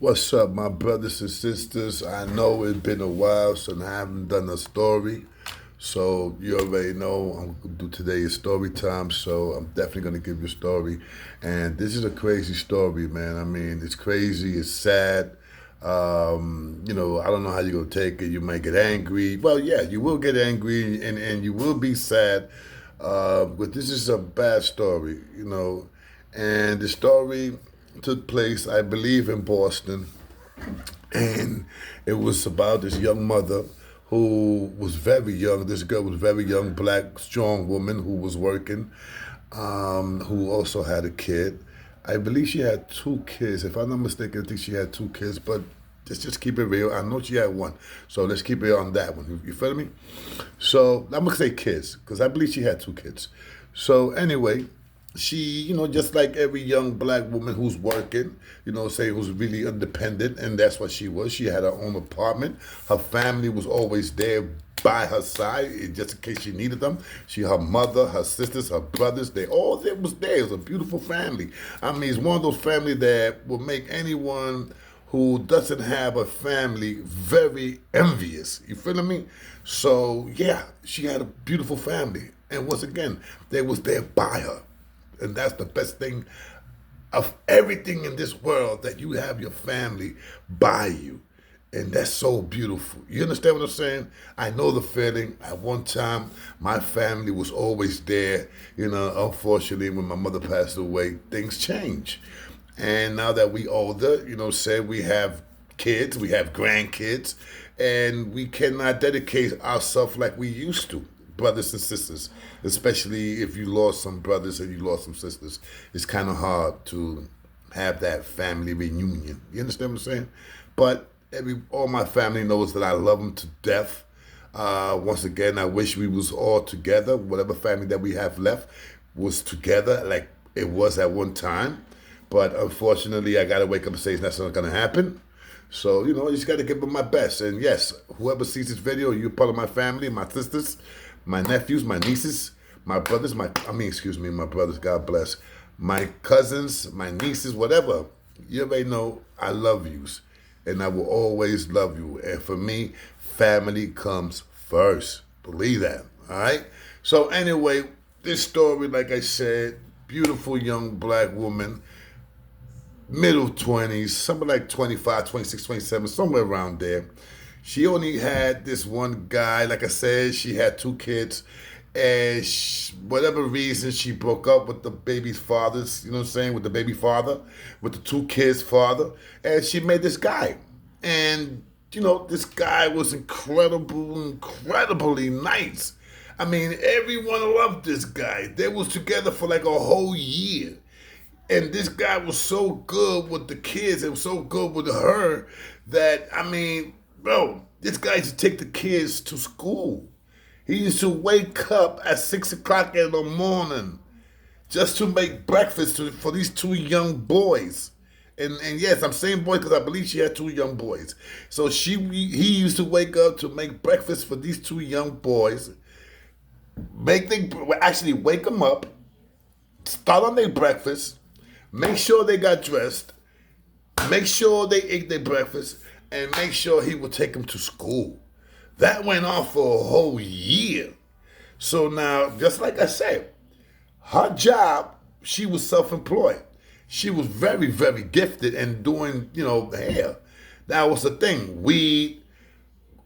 What's up, my brothers and sisters? I know it's been a while since I haven't done a story. So you already know I'm gonna do today's story time. So I'm definitely gonna give you a story. And this is a crazy story, man. I mean, it's crazy, it's sad. I don't know how you're gonna take it. You might get angry. Well, yeah, you will get angry and you will be sad. But this is a bad story. And the story took place, I believe, in Boston, and it was about this young mother who was very young. This girl was very young, black, strong woman who was working, who also had a kid. I believe she had two kids. If I'm not mistaken, I think she had two kids, but let's just keep it real. I know she had one, so let's keep it on that one. You feel me? So I'm gonna say kids because I believe she had two kids. So anyway, she, just like every young black woman who's working, say who's really independent, and that's what she was. She had her own apartment. Her family was always there by her side, just in case she needed them. Her mother, her sisters, her brothers, they all there was there. It was a beautiful family. I mean, it's one of those family that will make anyone who doesn't have a family very envious. You feel me? So yeah, she had a beautiful family. And once again, they was there by her. And that's the best thing of everything in this world, that you have your family by you. And that's so beautiful. You understand what I'm saying? I know the feeling. At one time, my family was always there. Unfortunately, when my mother passed away, things change. And now that we older, say we have kids, we have grandkids, and we cannot dedicate ourselves like we used to, brothers and sisters, especially if you lost some brothers and you lost some sisters. It's kind of hard to have that family reunion. You understand what I'm saying? But all my family knows that I love them to death. Once again, I wish we was all together. Whatever family that we have left was together like it was at one time. But unfortunately, I got to wake up and say that's not going to happen. So, I just got to give them my best. And yes, whoever sees this video, you're part of my family, my sisters, my nephews, my nieces, my brothers, my brothers, God bless, my cousins, my nieces, whatever. You already know I love yous. And I will always love you. And for me, family comes first. Believe that. All right? So anyway, this story, like I said, beautiful young black woman, middle 20s, something like 25, 26, 27, somewhere around there. She only had this one guy. Like I said, she had two kids. And whatever reason, she broke up with the baby's fathers, you know what I'm saying, with the baby father, with the two kids' father. And she made this guy. And, this guy was incredibly nice. I mean, everyone loved this guy. They was together for like a whole year. And this guy was so good with the kids and so good with her that, I mean, bro, this guy used to take the kids to school. He used to wake up at 6 o'clock in the morning just to make breakfast for these two young boys. And yes, I'm saying boys because I believe she had two young boys. So he used to wake up to make breakfast for these two young boys, actually wake them up, start on their breakfast, make sure they got dressed, make sure they ate their breakfast, and make sure he would take them to school. That went on for a whole year. So now, just like I said, her job, she was self-employed. She was very, very gifted in doing, hair. That was the thing. Weed,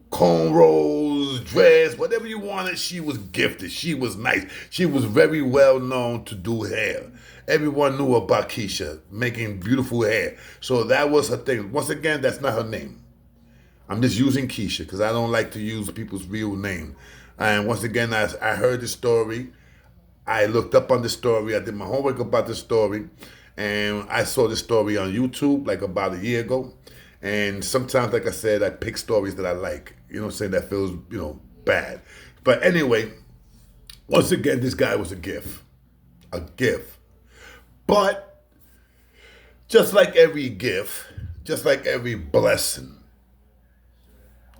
cornrows, dreads, whatever you wanted, she was gifted. She was nice. She was very well known to do hair. Everyone knew about Keisha making beautiful hair. So that was her thing. Once again, that's not her name. I'm just using Keisha because I don't like to use people's real name. And once again, I heard the story. I looked up on the story. I did my homework about the story. And I saw the story on YouTube like about a year ago. And sometimes, like I said, I pick stories that I like. You know what I'm saying? That feels, bad. But anyway, once again, this guy was a gift. A gift. But just like every gift, just like every blessing,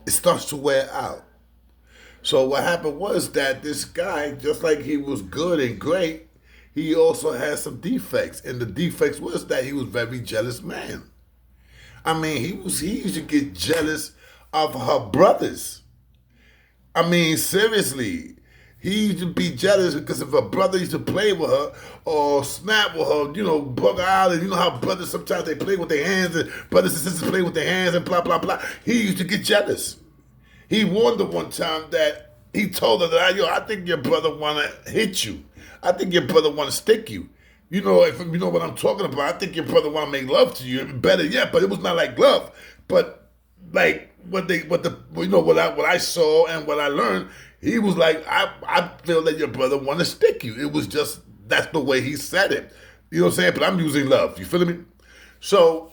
it starts to wear out. So what happened was that this guy, just like he was good and great, he also had some defects. And the defects was that he was a very jealous man. I mean, he used to get jealous of her brothers. I mean, seriously. He used to be jealous because if a brother used to play with her or snap with her, bug her out, and you know how brothers sometimes they play with their hands and brothers and sisters play with their hands and blah, blah, blah. He used to get jealous. He warned her one time that he told her that, I think your brother want to hit you. I think your brother want to stick you. If you know what I'm talking about, I think your brother want to make love to you. Better yet, but it was not like love, but like what I saw and what I learned. He was like, I feel that your brother want to stick you. It was just that's the way he said it. You know what I'm saying? But I'm using love. You feeling me? So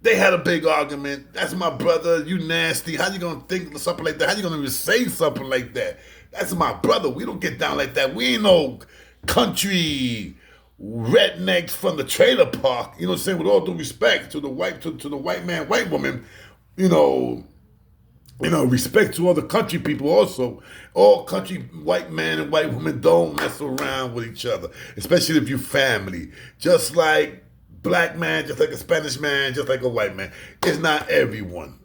they had a big argument. That's my brother. You nasty. How you gonna think of something like that? How you gonna even say something like that? That's my brother. We don't get down like that. We ain't no country rednecks from the trailer park. You know what I'm saying? With all due respect to the white man, white woman, respect to other country people also. All country white man and white woman don't mess around with each other, especially if you family. Just like black man, just like a Spanish man, just like a white man. It's not everyone.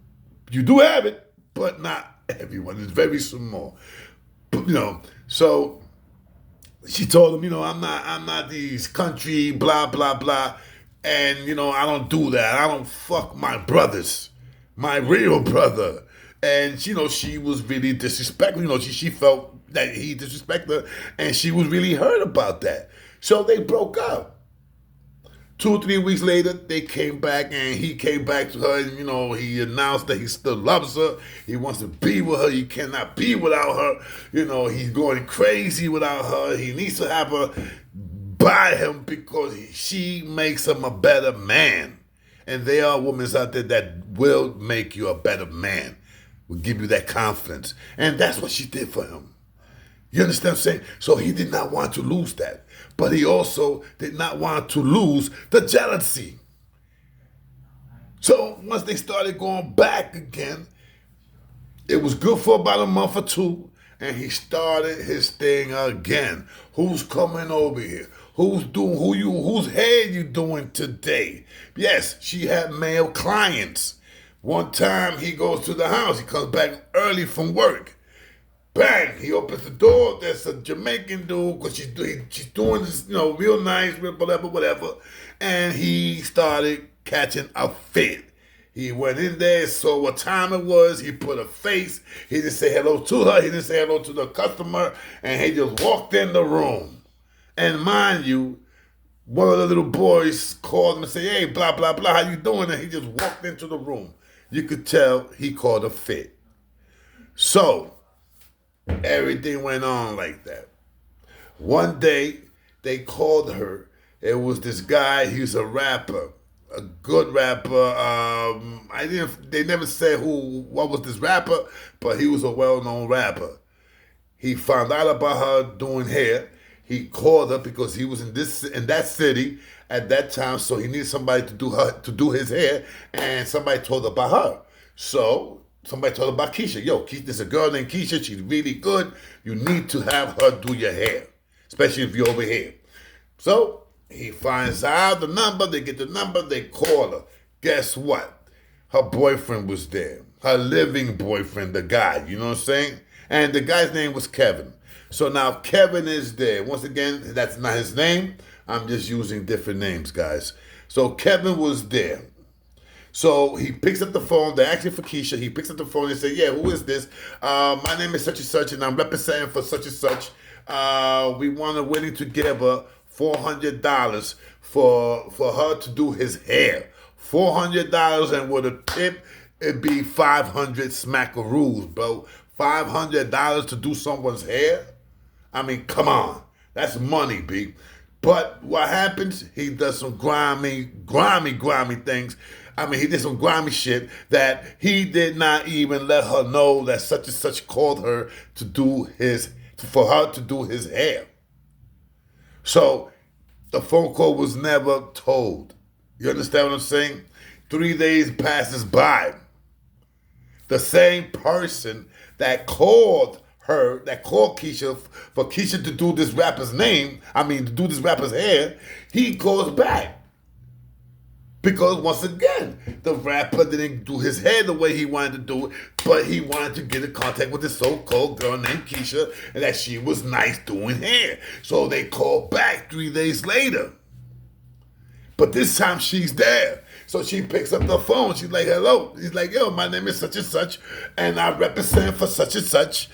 You do have it, but not everyone. It's very small. So she told him, I'm not these country blah blah blah, and I don't do that. I don't fuck my brothers, my real brother. And she was really disrespectful. She felt that he disrespected her, and she was really hurt about that. So they broke up. 2 or 3 weeks later, they came back, and he came back to her, and he announced that he still loves her. He wants to be with her. He cannot be without her. He's going crazy without her. He needs to have her by him because she makes him a better man. And there are women out there that will make you a better man, will give you that confidence. And that's what she did for him. You understand what I'm saying? So he did not want to lose that. But he also did not want to lose the jealousy. So once they started going back again, it was good for about a month or two, and he started his thing again. Who's coming over here? Whose hair you doing today? Yes, she had male clients. One time he goes to the house, he comes back early from work. Bang! He opens the door. There's a Jamaican dude because she's doing this, real nice, whatever. And he started catching a fit. He went in there, saw what time it was. He put a face. He didn't say hello to her. He didn't say hello to the customer, and he just walked in the room. And mind you, one of the little boys called him and said, "Hey, blah blah blah, how you doing?" And he just walked into the room. You could tell he caught a fit. So everything went on like that. One day, they called her. It was this guy. He was a rapper, a good rapper. They never said what was this rapper, but he was a well-known rapper. He found out about her doing hair. He called her because he was in that city at that time, so he needed somebody to do his hair, and somebody told her about her. So somebody told her about Keisha. Yo, there's a girl named Keisha. She's really good. You need to have her do your hair, especially if you're over here. So he finds out the number. They get the number. They call her. Guess what? Her boyfriend was there. Her living boyfriend, the guy. You know what I'm saying? And the guy's name was Kevin. So now Kevin is there. Once again, that's not his name. I'm just using different names, guys. So Kevin was there. So he picks up the phone. They're asking for Keisha. He picks up the phone and says, "Yeah, who is this? My name is such and such, and I'm representing for such and such. Willing to give her $400 for her to do his hair. $400, and with a tip, it'd be 500 smackaroos, bro. $500 to do someone's hair? I mean, come on. That's money, B." But what happens? He does some grimy things. I mean, he did some grimy shit that he did not even let her know that such and such called her for her to do his hair. So the phone call was never told. You understand what I'm saying? 3 days passes by. The same person that called Keisha for Keisha to do this rapper's hair, he goes back. 3 days passes by. The same person that called Keisha for Keisha to do this rapper's name, to do this rapper's hair, he goes back. Because once again, the rapper didn't do his hair the way he wanted to do it, but he wanted to get in contact with this so-called girl named Keisha, and that she was nice doing hair. So they called back 3 days later. But this time she's there. So she picks up the phone. She's like, hello. He's like, yo, my name is such and such, and I represent for such and such.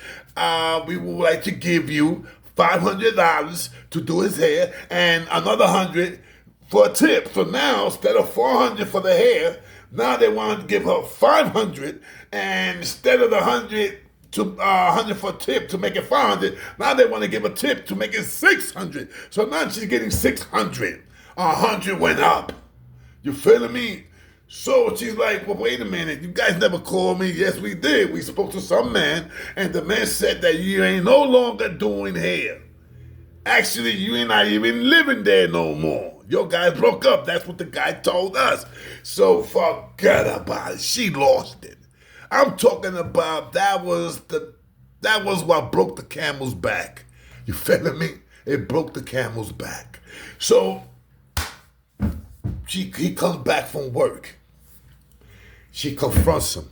We would like to give you $500 to do his hair and another 100 for a tip. So now, instead of 400 for the hair, now they want to give her 500, and instead of the 100 to 100 for a tip to make it 500, now they want to give a tip to make it 600. So now she's getting 600. 100 went up. You feeling me? So she's like, well, wait a minute. You guys never called me. Yes, we did. We spoke to some man, and the man said that you ain't no longer doing hair. Actually, you ain't not even living there no more. Your guys broke up. That's what the guy told us. So forget about it. She lost it. I'm talking about that was what broke the camel's back. You feeling me? It broke the camel's back. So he comes back from work. She confronts him.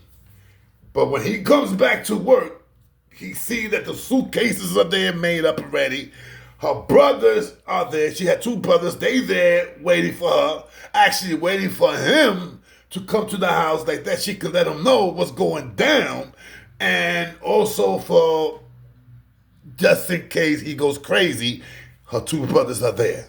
But when he comes back to work, he sees that the suitcases are there made up already. Her brothers are there. She had 2 brothers. They there waiting for her. Actually waiting for him to come to the house like that. She could let him know what's going down. And also for just in case he goes crazy, her 2 brothers are there.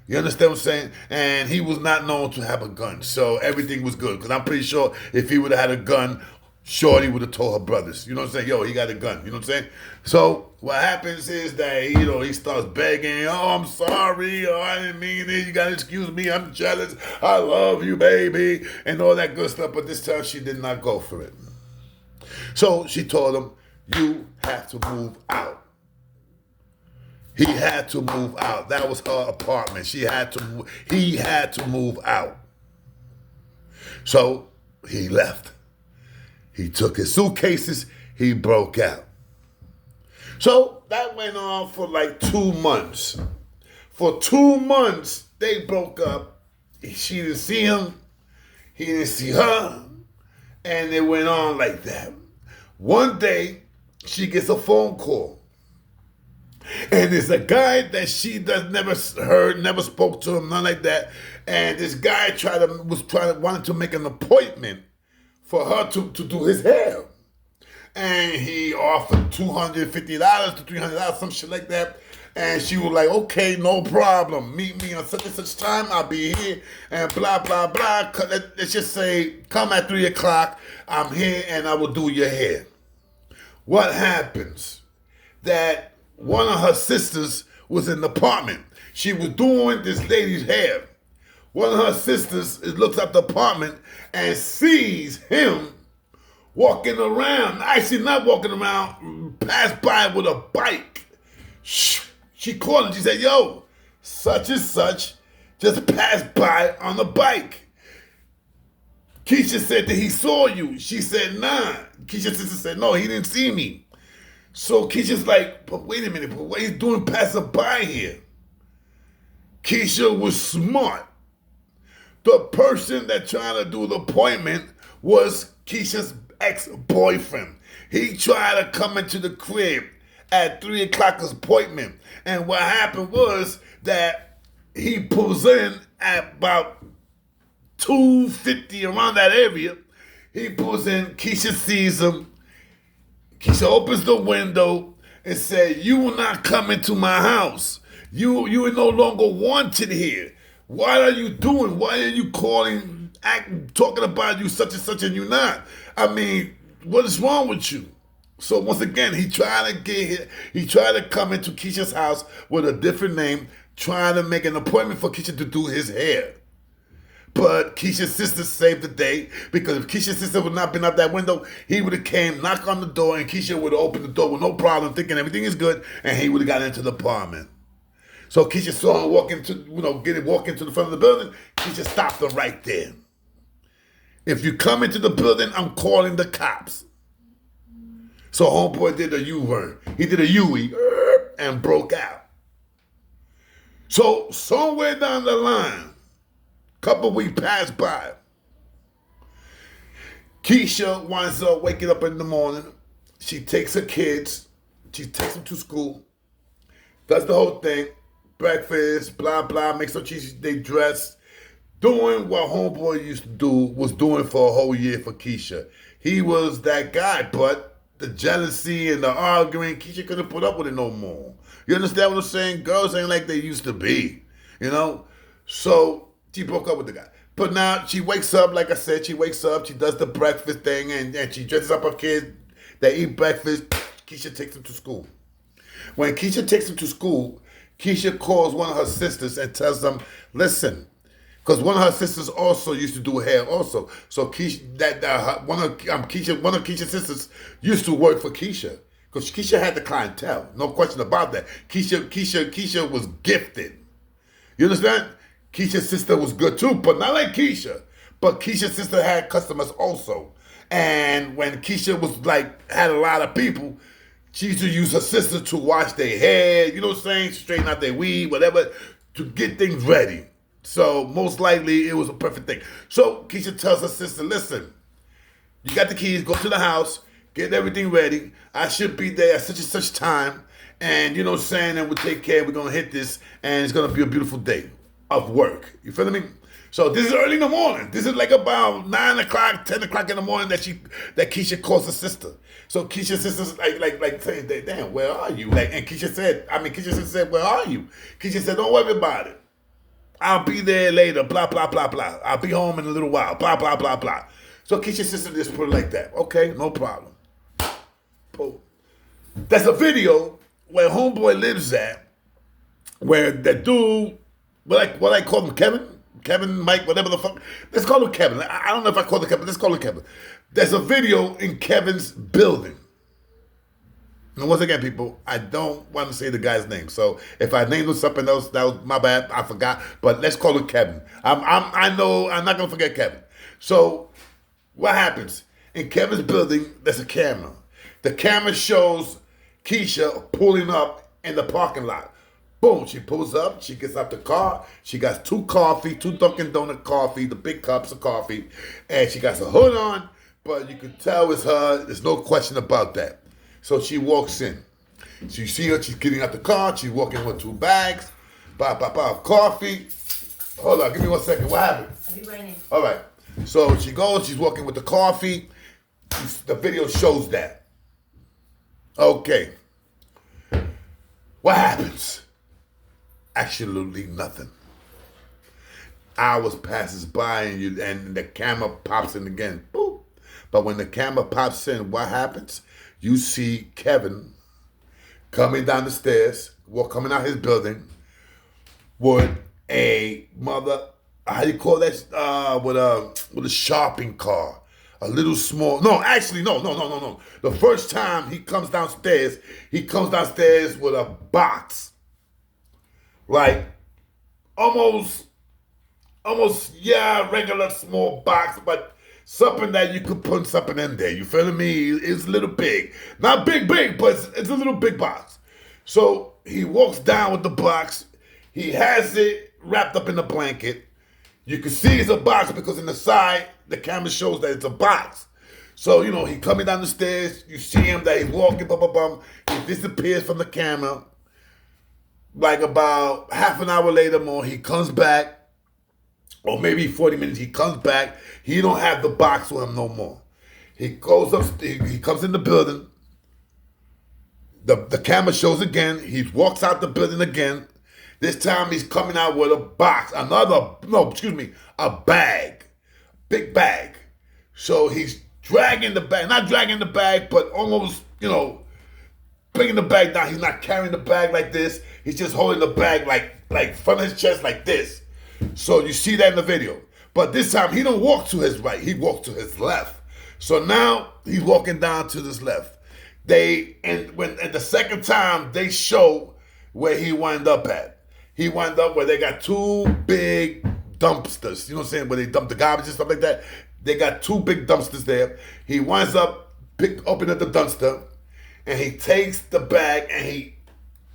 You understand what I'm saying? And he was not known to have a gun. So everything was good. Because I'm pretty sure if he would have had a gun, Shorty would have told her brothers. You know what I'm saying? Yo, he got a gun. You know what I'm saying? So what happens is that, he starts begging. Oh, I'm sorry. Oh, I didn't mean it. You got to excuse me. I'm jealous. I love you, baby. And all that good stuff. But this time she did not go for it. So she told him, you have to move out. He had to move out. That was her apartment. He had to move out. So he left. He took his suitcases. He broke out. So that went on for like 2 months. For 2 months, they broke up. She didn't see him. He didn't see her. And it went on like that. One day, she gets a phone call. And it's a guy that she never spoke to him, nothing like that. And this guy wanted to make an appointment for her to do his hair. And he offered $250 to $300, some shit like that. And she was like, okay, no problem. Meet me on such and such time. I'll be here and blah, blah, blah. Let's just say, come at 3 o'clock. I'm here and I will do your hair. What happens? That one of her sisters was in the apartment. She was doing this lady's hair. One of her sisters looks at the apartment and sees him walking around. Actually, not walking around, passed by with a bike. She called him. She said, yo, such and such just passed by on a bike. Keisha said that he saw you. She said, nah. Keisha's sister said, no, he didn't see me. So Keisha's like, but wait a minute, but what are you doing passing by here? Keisha was smart. The person that trying to do the appointment was Keisha's ex-boyfriend. He tried to come into the crib at 3 o'clock's appointment. And what happened was that he pulls in at about 2:50 around that area. He pulls in, Keisha sees him. Keisha opens the window and said, you will not come into my house. You are no longer wanted here. What are you doing? Why are you calling, talking about you such and such and you not? I mean, what is wrong with you? So once again, he tried to come into Keisha's house with a different name, trying to make an appointment for Keisha to do his hair. But Keisha's sister saved the day, because if Keisha's sister would not have been out that window, he would have came, knock on the door, and Keisha would have opened the door with no problem, thinking everything is good, and he would have got into the apartment. So Keisha saw him walk into the front of the building. Keisha stopped her right there. If you come into the building, I'm calling the cops. So homeboy did a U-turn. He did a U-E and broke out. So somewhere down the line, Couple weeks pass by. Keisha winds up waking up in the morning. She takes her kids. She takes them to school. Does the whole thing. Breakfast, blah, blah. Makes sure they dress. Doing what homeboy used to do, was doing for a whole year for Keisha. He was that guy, but the jealousy and the arguing, Keisha couldn't put up with it no more. You understand what I'm saying? Girls ain't like they used to be, you know? So she broke up with the guy. But now she wakes up, like I said, she wakes up, she does the breakfast thing, and she dresses up her kids. They eat breakfast. Keisha takes them to school. When Keisha takes them to school, Keisha calls one of her sisters and tells them, listen, because one of her sisters also used to do hair also. So Keisha, one of Keisha's sisters used to work for Keisha. Because Keisha had the clientele. No question about that. Keisha was gifted. You understand? Keisha's sister was good too, but not like Keisha. But Keisha's sister had customers also. And when Keisha was had a lot of people, she used to use her sister to wash their hair, you know what I'm saying? Straighten out their weave, whatever, to get things ready. So most likely it was a perfect thing. So Keisha tells her sister, listen, you got the keys, go to the house, get everything ready. I should be there at such and such time. And you know what I'm saying? And we'll take care. We're going to hit this. And it's going to be a beautiful day of work. You feel me? So this is early in the morning. This is like about 9 o'clock, 10 o'clock in the morning that Keisha calls her sister. So Keisha's sister's like saying, damn, where are you? And Keisha's sister said, where are you? Keisha said, don't worry about it. I'll be there later, blah, blah, blah, blah. I'll be home in a little while, blah, blah, blah, blah. So Keisha's sister just put it like that. Okay, no problem. Boom. There's a video where homeboy lives at, where that dude, what I call him, Kevin, Mike, whatever the fuck. Let's call him Kevin. I don't know if I call him Kevin. Let's call him Kevin. There's a video in Kevin's building. And once again, people, I don't want to say the guy's name. So if I named him something else, that was my bad. I forgot. But let's call him Kevin. I know I'm not gonna forget Kevin. So what happens in Kevin's building? There's a camera. The camera shows Keisha pulling up in the parking lot. Boom, she pulls up, she gets out the car, she got two Dunkin' Donut coffee, the big cups of coffee, and she got a hood on, but you can tell it's her, there's no question about that. So she walks in. So you see her, she's getting out the car, she's walking with 2 bags, coffee. Hold on, give me 1 second, what happened? I'll be right in. All right, so she goes, she's walking with the coffee, the video shows that. Okay. What happens? Absolutely nothing. Hours passes by and the camera pops in again. Boop. But when the camera pops in, what happens? You see Kevin coming down the stairs, coming out his building with a how do you call that? With a shopping car. A little small. No. The first time he comes downstairs with a box. Like, almost, regular small box, but something that you could put something in there. You feel me? It's a little big. Not big, but it's a little big box. So he walks down with the box. He has it wrapped up in a blanket. You can see it's a box because in the side, the camera shows that it's a box. So, he coming down the stairs. You see him that he's walking, he disappears from the camera. Like about half an hour later more, he comes back, or maybe 40 minutes, he comes back. He don't have the box with him no more. He goes up, he comes in the building. The camera shows again. He walks out the building again. This time he's coming out with a box, a bag, big bag. So he's dragging the bag, not dragging the bag, but almost, bringing the bag down. He's not carrying the bag like this. He's just holding the bag like front of his chest like this. So you see that in the video. But this time he don't walk to his right. He walks to his left. So now he's walking down to this left. And the second time they show where he wind up at. He wind up where they got 2 big dumpsters. You know what I'm saying? Where they dump the garbage and stuff like that. They got 2 big dumpsters there. He winds up opening the dumpster. And he takes the bag and he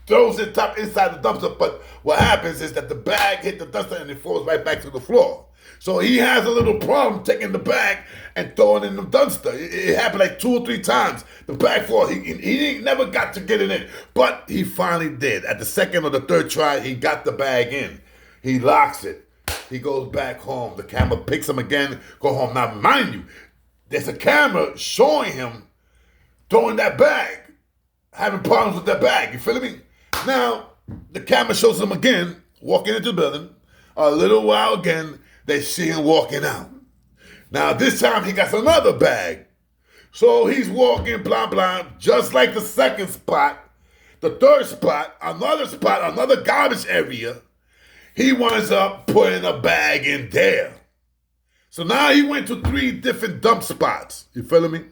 throws it inside the dumpster. But what happens is that the bag hit the dumpster and it falls right back to the floor. So he has a little problem taking the bag and throwing it in the dumpster. It happened like 2 or 3 times. The bag fall. He never got to get it in, but he finally did. At the second or the third try, he got the bag in. He locks it. He goes back home. The camera picks him again. Go home. Now, mind you, there's a camera showing him throwing that bag, having problems with that bag. You feel me? Now, the camera shows him again walking into the building. A little while again, they see him walking out. Now, this time he got another bag. So he's walking, blah, blah, just like the second spot, the third spot, another garbage area. He winds up putting a bag in there. So now he went to 3 different dump spots. You feeling me?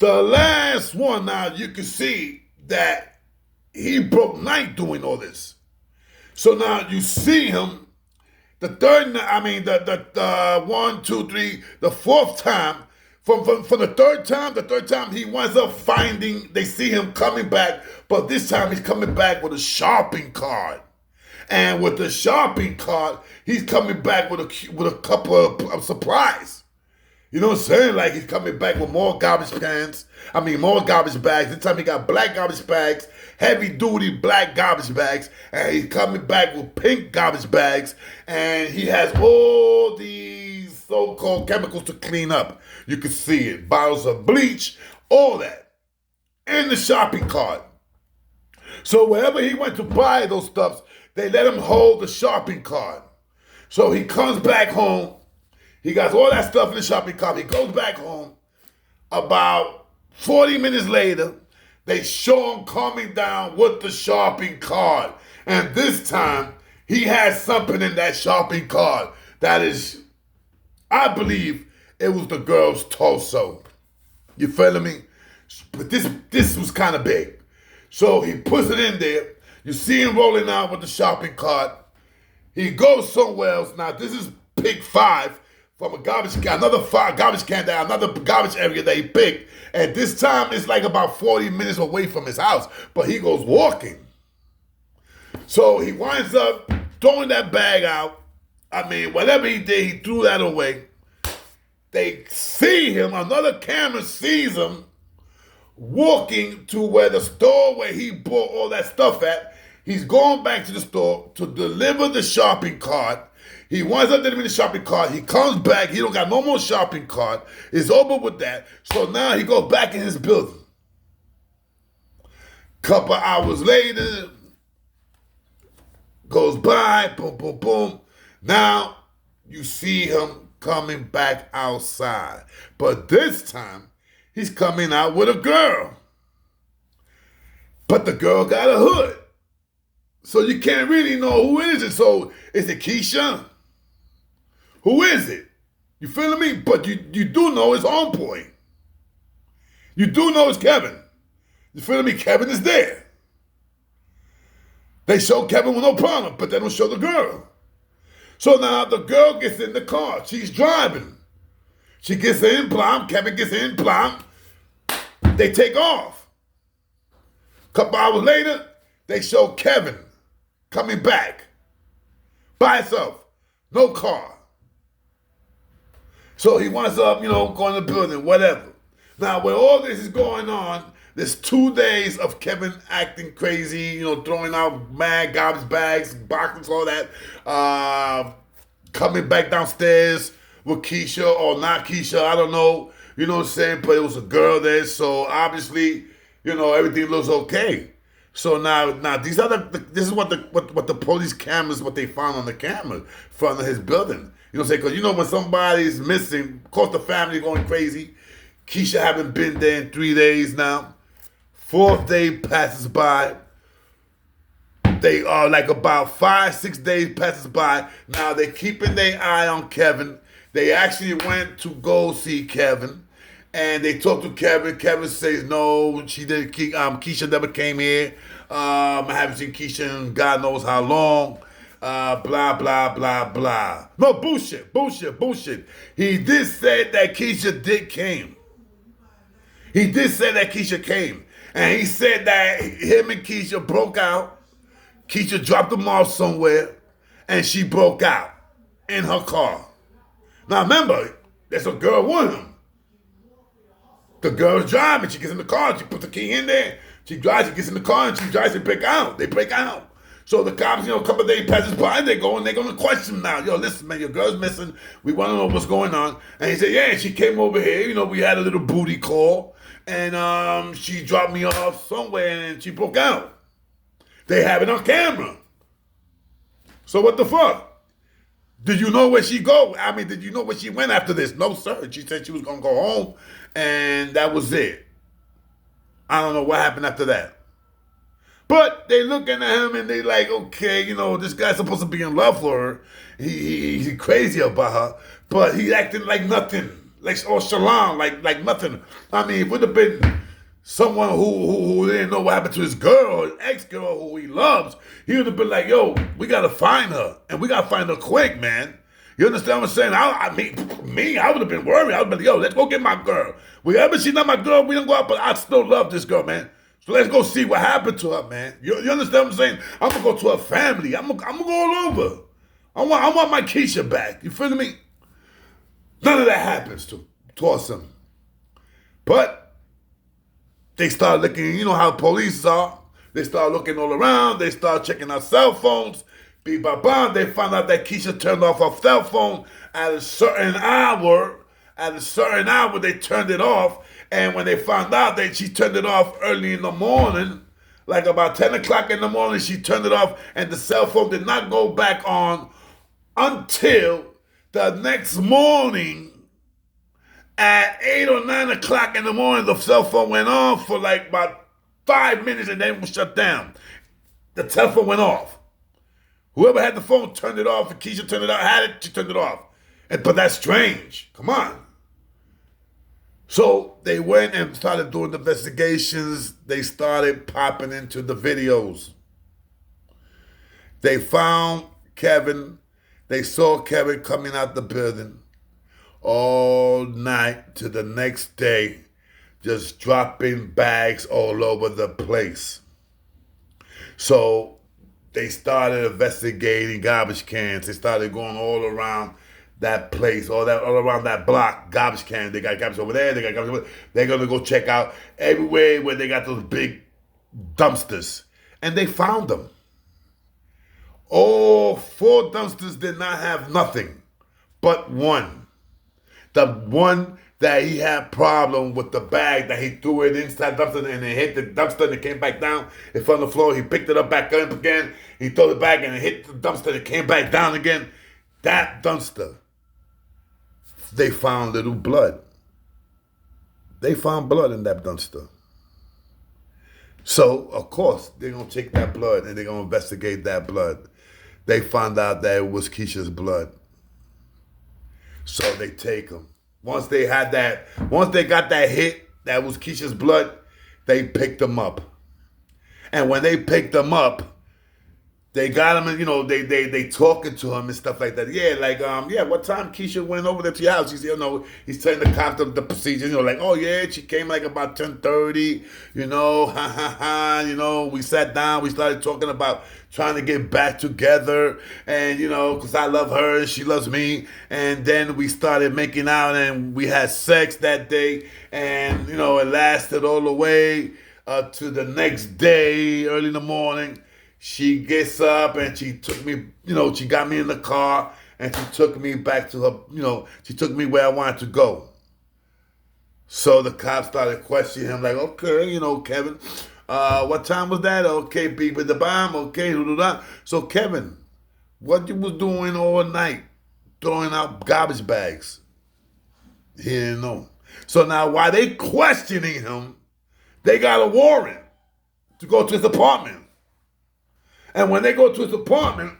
The last one, now you can see that he broke night doing all this. So now you see him, the 1, 2, 3, the 4th time, from the third time he winds up finding, they see him coming back, but this time he's coming back with a shopping cart. And with the shopping cart, he's coming back with a couple of supplies. You know what I'm saying? Like he's coming back with more garbage bags. This time he got black garbage bags, heavy duty black garbage bags, and he's coming back with pink garbage bags, and he has all these so-called chemicals to clean up. You can see it. Bottles of bleach, all that. In the shopping cart. So wherever he went to buy those stuffs, they let him hold the shopping cart. So he comes back home. He got all that stuff in the shopping cart. He goes back home. About 40 minutes later, they show him coming down with the shopping cart. And this time, he has something in that shopping cart that is, I believe, it was the girl's torso. You feeling me? But this was kind of big. So he puts it in there. You see him rolling out with the shopping cart. He goes somewhere else. Now, this is pick 5 from a garbage can, another garbage can, another garbage area that he picked. And this time, it's like about 40 minutes away from his house. But he goes walking. So he winds up throwing that bag out. Whatever he did, he threw that away. They see him, another camera sees him walking to where the store where he bought all that stuff at. He's going back to the store to deliver the shopping cart. He winds up delivering the shopping cart. He comes back. He don't got no more shopping cart. It's over with that. So now he goes back in his building. Couple hours later, goes by, boom, boom, boom. Now you see him coming back outside. But this time, he's coming out with a girl. But the girl got a hood. So you can't really know who is it. So is it Keisha? Who is it? You feeling me? But you do know it's on point. You do know it's Kevin. You feeling me? Kevin is there. They show Kevin with no problem, but they don't show the girl. So now the girl gets in the car. She's driving. She gets in, plumb. Kevin gets in, plumb. They take off. Couple hours later, they show Kevin coming back by himself, no car. So he winds up, going to the building, whatever. Now, when all this is going on, there's 2 days of Kevin acting crazy, throwing out mad garbage bags, boxes, all that. Coming back downstairs with Keisha or not Keisha, I don't know. You know what I'm saying? But it was a girl there, so obviously, everything looks okay. So now this is what the police cameras, what they found on the camera front of his building. You know what I'm saying? Because when somebody's missing, of course the family going crazy. Keisha haven't been there in 3 days now. 4th day passes by. They are like about 5-6 days passes by. Now they're keeping their eye on Kevin. They actually went to go see Kevin. And they talked to Kevin. Kevin says, no, she didn't. Keisha never came here. I haven't seen Keisha in God knows how long. Blah, blah, blah, blah. No, bullshit. He did say that Keisha came. He did say that Keisha came. And he said that him and Keisha broke out. Keisha dropped him off somewhere. And she broke out. in her car. Now remember, there's a girl with him. The girl's driving. She gets in the car. She puts the key in there. She drives. She gets in the car and she drives. They break out. So the cops, a couple of days passes by. They go and they're gonna question him now. Yo, listen, man, your girl's missing. We want to know what's going on. And he said, yeah, she came over here. We had a little booty call, and she dropped me off somewhere and she broke out. They have it on camera. So what the fuck? Did you know where she go? I mean, did you know where she went after this? No, sir. She said she was going to go home, and that was it. I don't know what happened after that. But they looking at him, and they like, okay, this guy's supposed to be in love with her. He's crazy about her, but he's acting like nothing. Like, or Shalom, like nothing. I mean, it would have been someone who didn't know what happened to his girl, his ex-girl who he loves, he would have been like, yo, we got to find her. And we got to find her quick, man. You understand what I'm saying? I would have been worried. I would have been like, yo, let's go get my girl. Wherever she's not my girl, we don't go out, but I still love this girl, man. So let's go see what happened to her, man. You understand what I'm saying? I'm going to go to her family. I'm going to go all over. I want my Keisha back. You feel me? None of that happens towards him. But they start looking, how police are. They start looking all around. They start checking our cell phones. They find out that Keisha turned off her cell phone at a certain hour. At a certain hour, they turned it off. And when they found out that she turned it off early in the morning, like about 10 o'clock in the morning, she turned it off. And the cell phone did not go back on until the next morning. At 8 or 9 o'clock in the morning, the cell phone went on for like about 5 minutes and then it was shut down. The telephone went off. Whoever had the phone turned it off, and Keisha turned it off, had it, she turned it off. But that's strange. Come on. So they went and started doing the investigations. They started popping into the videos. They found Kevin. They saw Kevin coming out the building all night to the next day, just dropping bags all over the place. So they started investigating garbage cans. They started going all around that place, all around that block, garbage cans. They got garbage over there, they got garbage over there. They're gonna go check out everywhere where they got those big dumpsters. And they found them. All 4 dumpsters did not have nothing but one. The one that he had problem with the bag that he threw it inside the dumpster and it hit the dumpster and it came back down. It fell on the floor. He picked it up back up again. He threw it back and it hit the dumpster and it came back down again. That dumpster, they found little blood. They found blood in that dumpster. So, of course, they're going to take that blood and they're going to investigate that blood. They found out that it was Keisha's blood. So they take him. Once they got that hit, that was Keisha's blood, they picked him up. And when they picked him up, they got him and, they talking to him and stuff like that. Yeah, like, what time Keisha went over there to your house? He's, he's telling the cops the procedure, like, oh yeah, she came like about 10:30, we sat down, we started talking about trying to get back together and, because I love her and she loves me. And then we started making out and we had sex that day and, it lasted all the way to the next day, early in the morning. She gets up and she took me, she got me in the car and she took me back to her, she took me where I wanted to go. So the cops started questioning him like, okay, Kevin, what time was that? Okay, beep with the bomb, okay, So Kevin, what you was doing all night, throwing out garbage bags? He didn't know. So now while they questioning him, they got a warrant to go to his apartment. And when they go to his apartment,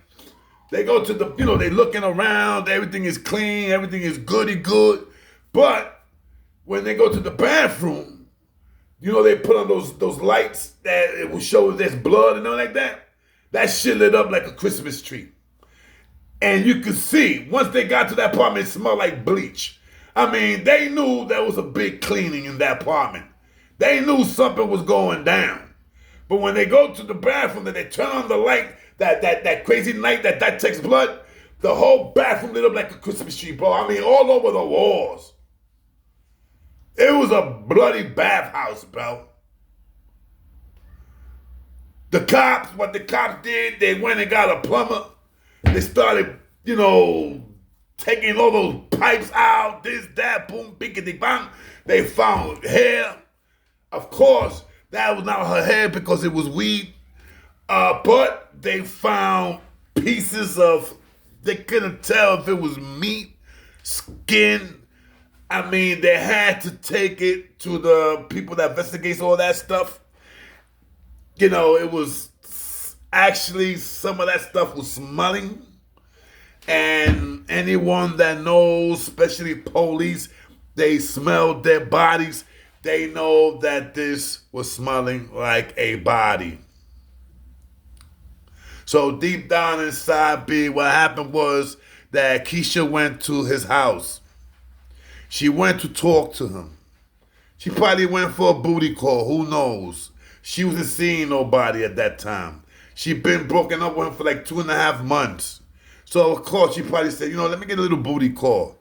they go to they looking around, everything is clean, everything is goody good. But when they go to the bathroom, they put on those lights that it will show there's blood and all like that. That shit lit up like a Christmas tree. And you could see, once they got to that apartment, it smelled like bleach. I mean, they knew there was a big cleaning in that apartment. They knew something was going down. But when they go to the bathroom, that they turn on the light, that crazy light that takes blood, The whole bathroom lit up like a Christmas tree, bro. I mean, all over the walls. It was a bloody bathhouse, bro. What the cops did, they went and got a plumber. They started, taking all those pipes out, this, that, boom, biggity bang. They found hair. Of course, that was not her hair because it was weed. But they found pieces of, they couldn't tell if it was meat, skin. I mean, they had to take it to the people that investigates all that stuff. It was actually, some of that stuff was smelling. And anyone that knows, especially police, they smelled dead bodies. They know that this was smelling like a body. So deep down inside B, what happened was that Keisha went to his house. She went to talk to him. She probably went for a booty call, who knows? She wasn't seeing nobody at that time. She'd been broken up with him for like 2.5 months. So of course she probably said, let me get a little booty call.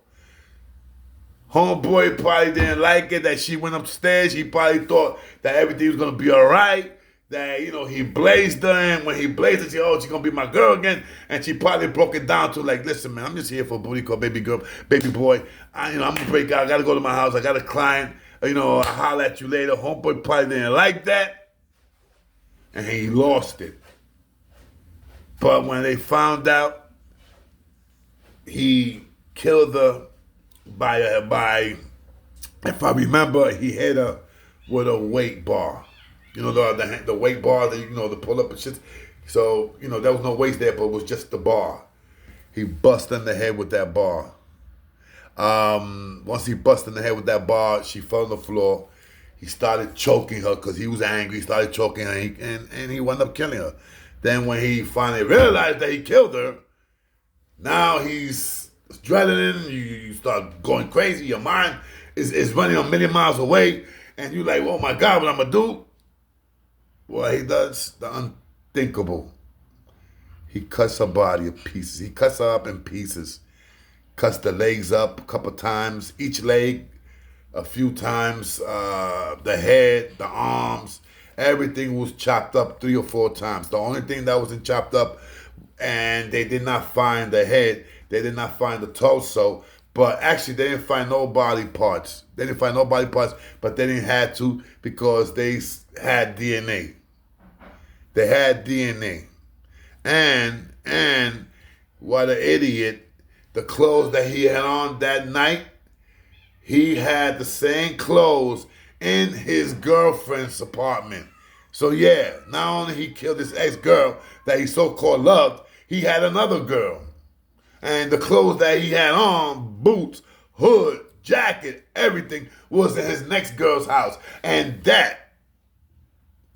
Homeboy probably didn't like it that she went upstairs. He probably thought that everything was going to be all right. That, he blazed her, and when he blazed her, she's going to be my girl again. And she probably broke it down to like, listen, man, I'm just here for a booty call, baby girl, baby boy. I'm going to break out. I got to go to my house. I got a client. I'll holler at you later. Homeboy probably didn't like that. And he lost it. But when they found out, he killed her by, if I remember, he hit her with a weight bar. The weight bar, the pull up and shit. So, there was no weight there, but it was just the bar. He busted in the head with that bar. Once he busted in the head with that bar, she fell on the floor. He started choking her because he was angry. He started choking her, and he wound up killing her. Then when he finally realized that he killed her, now he's adrenaline. You start going crazy. Your mind is running a million miles away, and you're like, oh my God, what I'm going to do? Well, he does the unthinkable. He cuts her body in pieces. He cuts her up in pieces. Cuts the legs up a couple times. Each leg a few times. The head, the arms, everything was chopped up 3 or 4 times. The only thing that wasn't chopped up, and they did not find the head, they did not find the torso, but actually they didn't find no body parts. They didn't find no body parts, but they didn't have to because they had DNA. They had DNA. And what an idiot, the clothes that he had on that night, he had the same clothes in his girlfriend's apartment. So yeah, not only he killed his ex-girl that he so-called loved, he had another girl. And the clothes that he had on, boots, hood, jacket, everything, was in his next girl's house. And that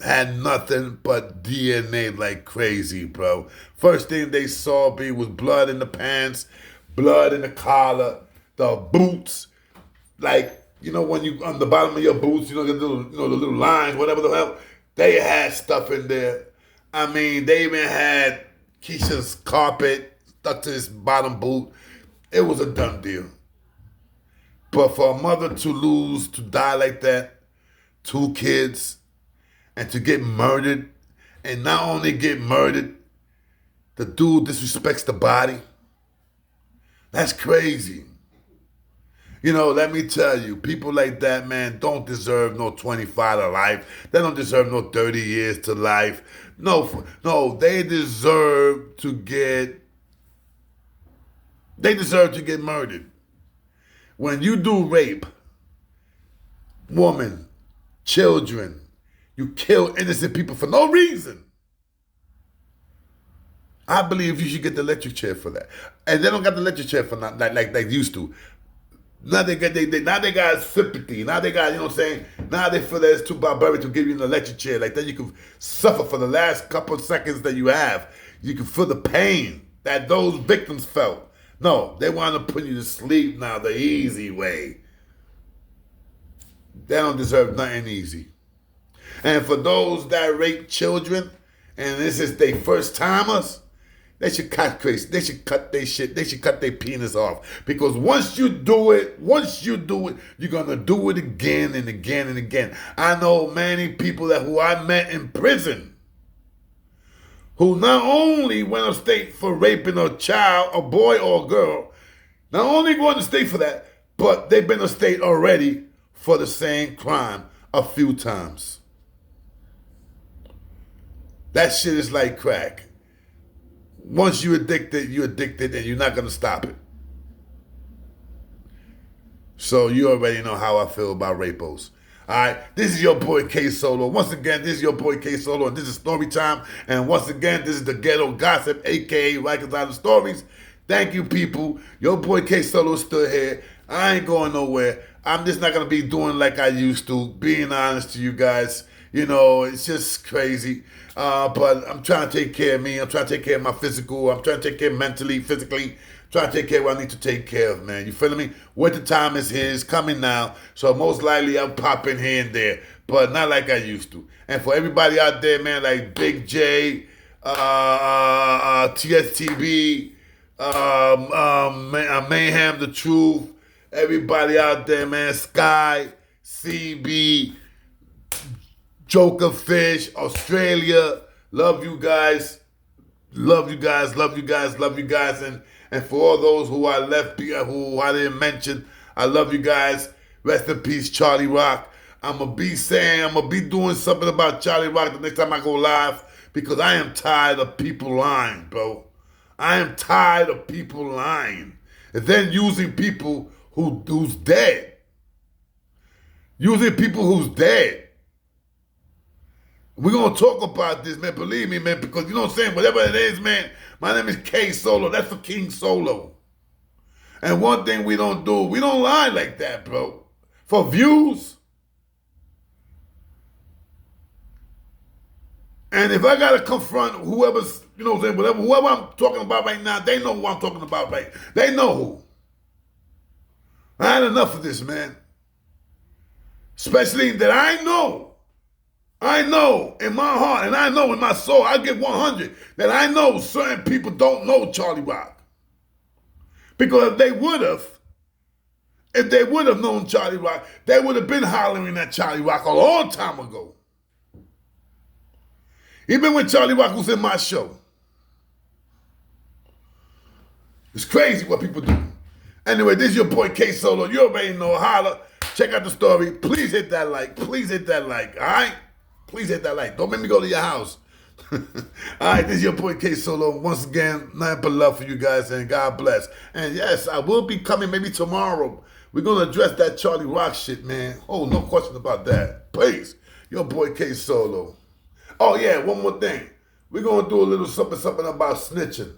had nothing but DNA like crazy, bro. First thing they saw was blood in the pants, blood in the collar, the boots. Like, when you on the bottom of your boots, the little lines, whatever the hell, they had stuff in there. I mean, they even had Keisha's carpet stuck to his bottom boot. It was a done deal. But for a mother to die like that, 2 kids, and to get murdered, and not only get murdered, the dude disrespects the body. That's crazy. Let me tell you, people like that, man, don't deserve no 25 to life. They don't deserve no 30 years to life. No, they deserve to get murdered. When you do rape, woman, children, you kill innocent people for no reason, I believe you should get the electric chair for that. And they don't got the electric chair for that like they used to. Now they got sympathy. Now they got, now they feel that it's too barbaric to give you an electric chair. Like that you can suffer for the last couple of seconds that you have. You can feel the pain that those victims felt. No, they want to put you to sleep now the easy way. They don't deserve nothing easy. And for those that rape children, and this is their first timers, they should cut crazy. They should cut their shit. They should cut their penis off. Because once you do it, you're gonna do it again and again and again. I know many people who I met in prison who not only went to state for raping a child, a boy or a girl, not only going to state for that, but they've been to state already for the same crime a few times. That shit is like crack. Once you're addicted and you're not going to stop it. So you already know how I feel about rapos. All right, this is your boy K.Solo. Once again, this is your boy K.Solo, and this is Story Time. And once again, this is the Ghetto Gossip, a.k.a. Reconciling Stories. Thank you, people. Your boy K.Solo is still here. I ain't going nowhere. I'm just not going to be doing like I used to, being honest to you guys. You know, it's just crazy. But I'm trying to take care of me. I'm trying to take care of my physical. I'm trying to take care of mentally, physically. I'm trying to take care of what I need to take care of, man. You feeling me? Winter time is here. It's coming now. So most likely I'll pop in here and there. But not like I used to. And for everybody out there, man, like Big J, TSTB, Mayhem, The Truth, everybody out there, man, Sky, CB, Joker Fish, Australia, love you guys. Love you guys, love you guys, love you guys. And for all those who I left, who I didn't mention, I love you guys. Rest in peace, Charlie Rock. I'm going to be doing something about Charlie Rock the next time I go live because I am tired of people lying, bro. I am tired of people lying. And then using people who's dead. Using people who's dead. We're going to talk about this, man. Believe me, man, because you know what I'm saying? Whatever it is, man, my name is K.Solo. That's for King Solo. And one thing we don't do, we don't lie like that, bro. For views. And if I got to confront whoever's, you know what I'm saying, whoever I'm talking about right now, they know who I'm talking about, right? They know who. I had enough of this, man. Especially that I know in my heart and I know in my soul, I get 100, that I know certain people don't know Charlie Rock. Because if they would have known Charlie Rock, they would have been hollering at Charlie Rock a long time ago. Even when Charlie Rock was in my show. It's crazy what people do. Anyway, this is your boy K.Solo. You already know, holla. Check out the story. Please hit that like. Please hit that like, all right? Please hit that like. Don't make me go to your house. All right, this is your boy K.Solo. Once again, nothing but love for you guys, and God bless. And yes, I will be coming maybe tomorrow. We're going to address that Charlie Rock shit, man. Oh, no question about that. Please. Your boy K.Solo. Oh, yeah, one more thing. We're going to do a little something about snitching.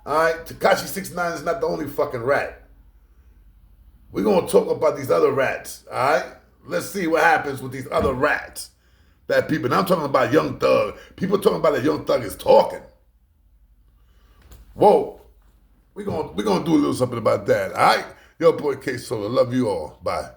All right? Tekashi 6ix9ine is not the only fucking rat. We're going to talk about these other rats, all right? Let's see what happens with these other rats. That people, and I'm talking about Young Thug. People talking about that Young Thug is talking. Whoa. We're gonna do a little something about that, all right? Your boy K.Solo. Love you all. Bye.